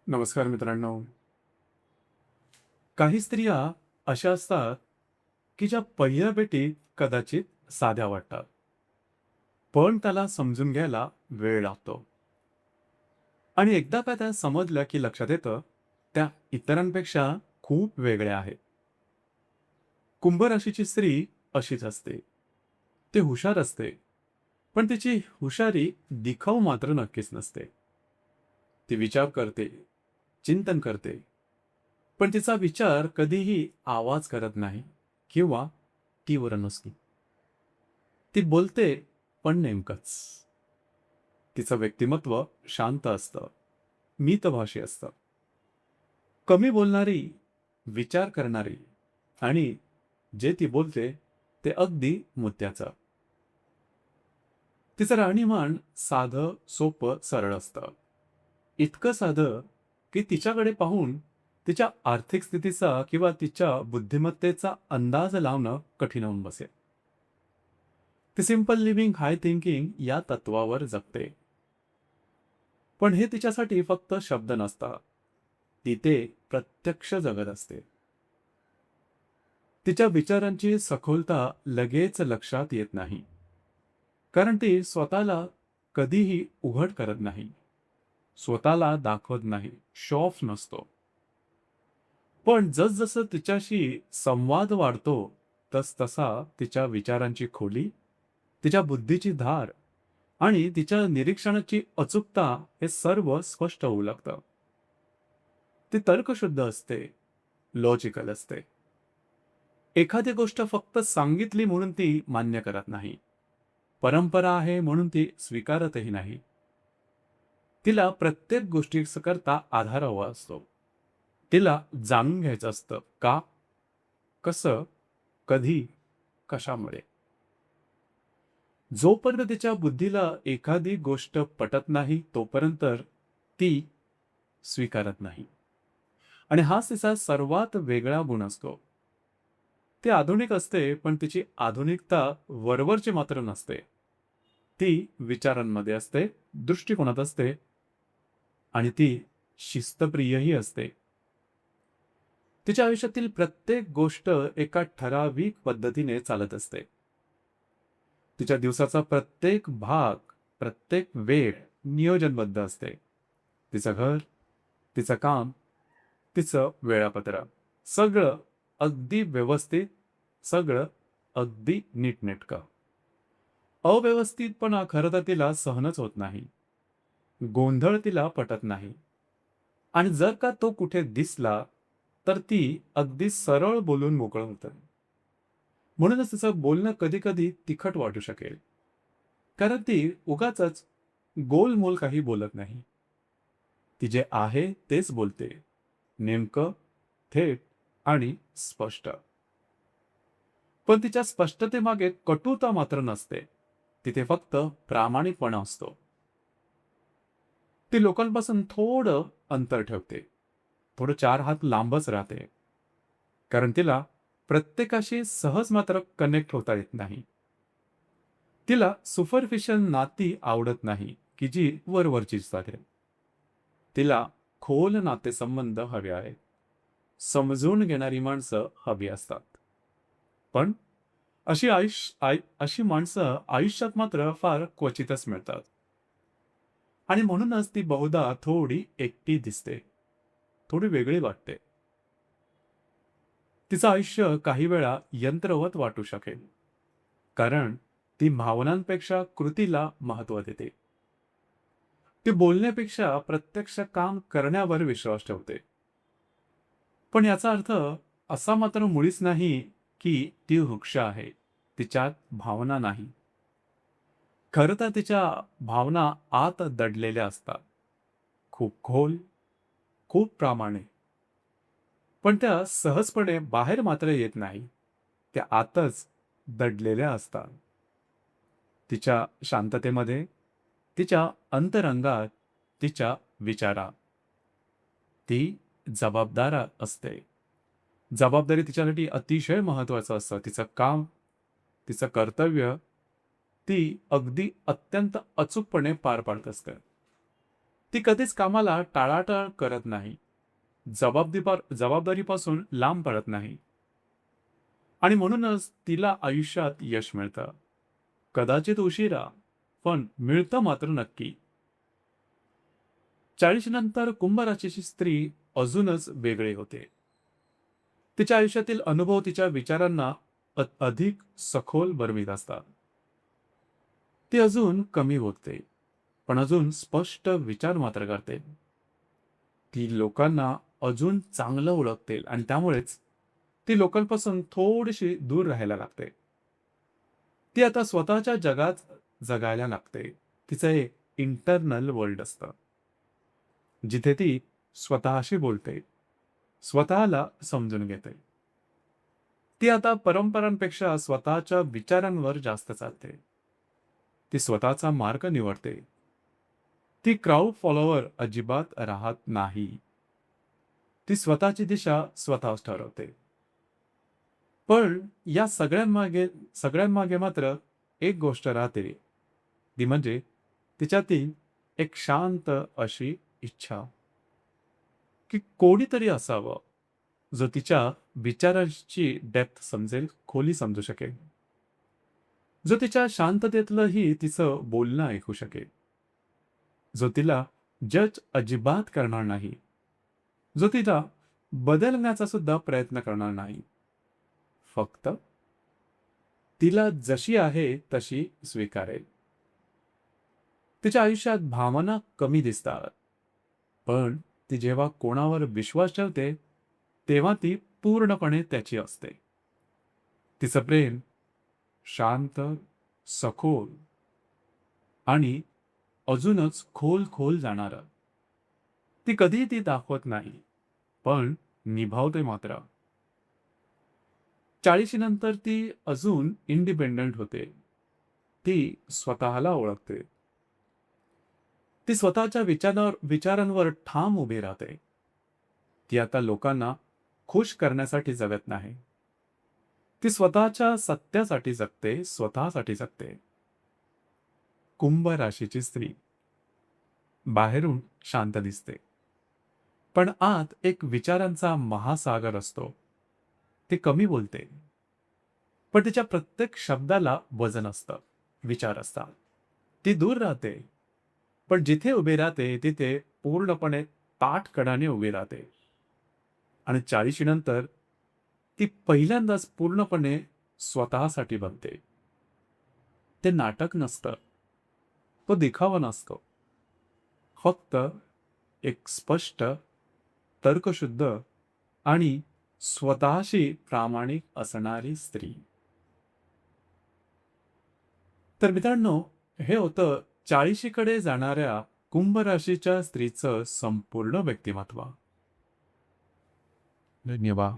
नमस्कार मित्रांनो. काही स्त्रिया अशा असतात, की ज्या पहिल्या भेटीत कदाचित साध्या वाटतात. पण त्याला समजून घ्यायला वेळ लागतो. आणि एकदा का त्या समजल्या की लक्षात येतं, त्या इतरांपेक्षा खूप वेगळ्या आहेत. कुंभ राशीची स्त्री अशीच असते. ती हुशार असते, पण तिची हुशारी दिखाऊ मात्र नक्कीच नसते. ती विचार करते, चिंतन करते, पण तिचा विचार कधीही आवाज करत नाही किंवा तीव्र नसतो. ती बोलते, पण नेमकंच. तिचं व्यक्तिमत्व शांत असतं, मितभाषी असतं. कमी बोलणारी, विचार करणारी आणि जे ती बोलते ते अगदी मुद्द्याचं. तिचं राहणीमान साधं, सोपं, सरळ असतं. इतकं साधं की तिच्याकडे पाहून तिच्या आर्थिक स्थितीचा किंवा तिच्या बुद्धिमत्तेचा अंदाज लावणं कठीण होऊन बसेल. ती सिंपल लिव्हिंग हाय थिंकिंग या तत्वावर जगते. पण हे तिच्यासाठी फक्त शब्द नसतात. ती ते प्रत्यक्ष जगत असते. तिच्या विचारांची सखोलता लगेच लक्षात येत नाही. कारण ती स्वतःला कधीही उघड करत नाही. स्वतःला दाखवत नाही. शो ऑफ नसतो. पण जसजसं तिच्याशी संवाद वाढतो, तसतसा तिच्या विचारांची खोली, तिच्या बुद्धीची धार आणि तिच्या निरीक्षणाची अचूकता हे सर्व स्पष्ट होऊ लागतं. ती तर्कशुद्ध असते, लॉजिकल असते. एखादी गोष्ट फक्त सांगितली म्हणून ती मान्य करत नाही. परंपरा आहे म्हणून ती स्वीकारतही नाही. तिला प्रत्येक गोष्टीकरता आधार हवा असतो. तिला जाणून घ्यायचं असतं का, कसं, कधी, कशामुळे. जोपर्यंत तिच्या बुद्धीला एखादी गोष्ट पटत नाही, तोपर्यंत ती स्वीकारत नाही. आणि हाच तिचा सर्वात वेगळा गुण असतो. ती आधुनिक असते, पण तिची आधुनिकता वरवरची मात्र नसते. ती विचारांमध्ये असते, दृष्टिकोनात असते आणि ती शिस्तप्रियही असते. तिच्या आयुष्यातील प्रत्येक गोष्ट एका ठराविक पद्धतीने चालत असते. तिच्या दिवसाचा प्रत्येक भाग, प्रत्येक वेळ नियोजनबद्ध असते. तिचं घर, तिचं काम, तिचं वेळापत्रक सगळं अगदी व्यवस्थित, सगळं अगदी नीटनेटकं. अव्यवस्थितपणा खरं तर तिला सहनच होत नाही. गोंधळ तिला पटत नाही. आणि जर का तो कुठे दिसला, तर ती अगदी सरळ बोलून मोकळं होतं. म्हणूनच तिचं बोलणं कधी-कधी तिखट वाटू शकेल. कारण ती उगाचच गोलमोल काही बोलत नाही. ती जे आहे तेच बोलते. नेमकं, थेट आणि स्पष्ट. पण तिच्या स्पष्टतेमागे कटुता मात्र नसते. तिथे फक्त प्रामाणिकपणा असतो. ती लोकांपासून थोडं अंतर ठेवते. थोडं 4 हात लांबच राहते. कारण तिला प्रत्येकाशी सहज मात्र कनेक्ट होता येत नाही. तिला सुपरफिशियल नाती आवडत नाही, की जी वरवरचीच चालेल. तिला खोल नातेसंबंध हवे आहेत. समजून घेणारी माणसं हवी असतात. पण अशी माणसं आयुष्यात मात्र फार क्वचितच मिळतात. आणि म्हणूनच ती बहुधा थोडी एकटी दिसते. थोडी वेगळी वाटते. तिचं आयुष्य काही वेळा यंत्रवत वाटू शकेल. कारण ती भावनांपेक्षा कृतीला महत्त्व देते. ती बोलण्यापेक्षा प्रत्यक्ष काम करण्यावर विश्वास ठेवते. पण याचा अर्थ असा मात्र मुळीच नाही की ती वृक्ष आहे. तिच्यात भावना नाही. खरं तर तिच्या भावना आत दडलेल्या असतात. खूप खोल, खूप प्रामाणिक. पण त्या सहजपणे बाहेर मात्र येत नाही. त्या आतच दडलेल्या असतात. तिच्या शांततेमध्ये, तिच्या अंतरंगात, तिच्या विचारात. ती जबाबदार असते. जबाबदारी तिच्यासाठी अतिशय महत्त्वाचं असतं. तिचं काम, तिचं कर्तव्य, ती अगदी अत्यंत अचूकपणे पार पाडत असते. ती कधीच कामाला टाळाटाळ करत नाही. जबाबदारीपासून लांब पडत नाही. आणि म्हणूनच तिला आयुष्यात यश मिळतं. कदाचित उशिरा, पण मिळतं मात्र नक्की. 40 नंतर कुंभ राशीची स्त्री अजूनच वेगळी होते. तिच्या आयुष्यातील अनुभव तिच्या विचारांना अधिक सखोल बनवीत असतात. ती अजून कमी बोलते, पण अजून स्पष्ट विचार मात्र करते. ती लोकांना अजून चांगलं ओळखते आणि त्यामुळेच ती लोकांपासून थोडीशी दूर राहायला लागते. ती आता स्वतःच्या जगात जगायला लागते. तिचं एक इंटरनल वर्ल्ड असतं, जिथे ती स्वतःशी बोलते, स्वतःला समजून घेते. ती आता परंपरांपेक्षा स्वतःच्या विचारांवर जास्त चालते. ती स्वतःचा मार्ग निवडते. ती क्राऊड फॉलोवर अजिबात राहत नाही. ती स्वतःची दिशा स्वतःच ठरवते. पण या सगळ्यांमागे मात्र एक गोष्ट राहते. ती म्हणजे तिच्यातील एक शांत अशी इच्छा, की कोणीतरी असावं जो तिच्या विचारांची डेप्थ समजेल, खोली समजू शकेल. जो तिच्या शांततेतलंही तिचं बोलणं ऐकू शकेल. जो तिला जज अजिबात करणार नाही. जो तिला बदलण्याचा सुद्धा प्रयत्न करणार नाही. फक्त तिला जशी आहे तशी स्वीकारेल. तिच्या आयुष्यात भावना कमी दिसतात, पण ती जेव्हा कोणावर विश्वास ठेवते, तेव्हा ती पूर्णपणे त्याची असते. तिचं प्रेम शांत, सखोल आणि अजूनच खोल खोल जाणारं. ती कधीही ती दाखवत नाही, पण निभावते मात्र. 40 नंतर ती अजून इंडिपेंडंट होते. ती स्वतःला ओळखते. ती स्वतःच्या विचारांवर ठाम उभी राहते. ती आता लोकांना खुश करण्यासाठी जगत नाही. ती स्वतःच्या सत्यासाठी जगते, स्वतःसाठी जगते. कुंभ राशीची स्त्री बाहेरून शांत दिसते, पण आत एक विचारांचा महासागर असतो. ती कमी बोलते, पण तिच्या प्रत्येक शब्दाला वजन असतं, विचार असतात. ती दूर राहते, पण जिथे उभी राहते तिथे पूर्णपणे ताठकडाने उभी राहते. आणि 40 नंतर ती पहिल्यांदाच पूर्णपणे स्वतःसाठी बनते. ते नाटक नसतं, तो दिखावा नसतो. फक्त एक स्पष्ट, तर्कशुद्ध आणि स्वतःशी प्रामाणिक असणारी स्त्री. तर मित्रांनो, हे होतं 40कडे जाणाऱ्या कुंभ राशीच्या स्त्रीचं संपूर्ण व्यक्तिमत्व. धन्यवाद.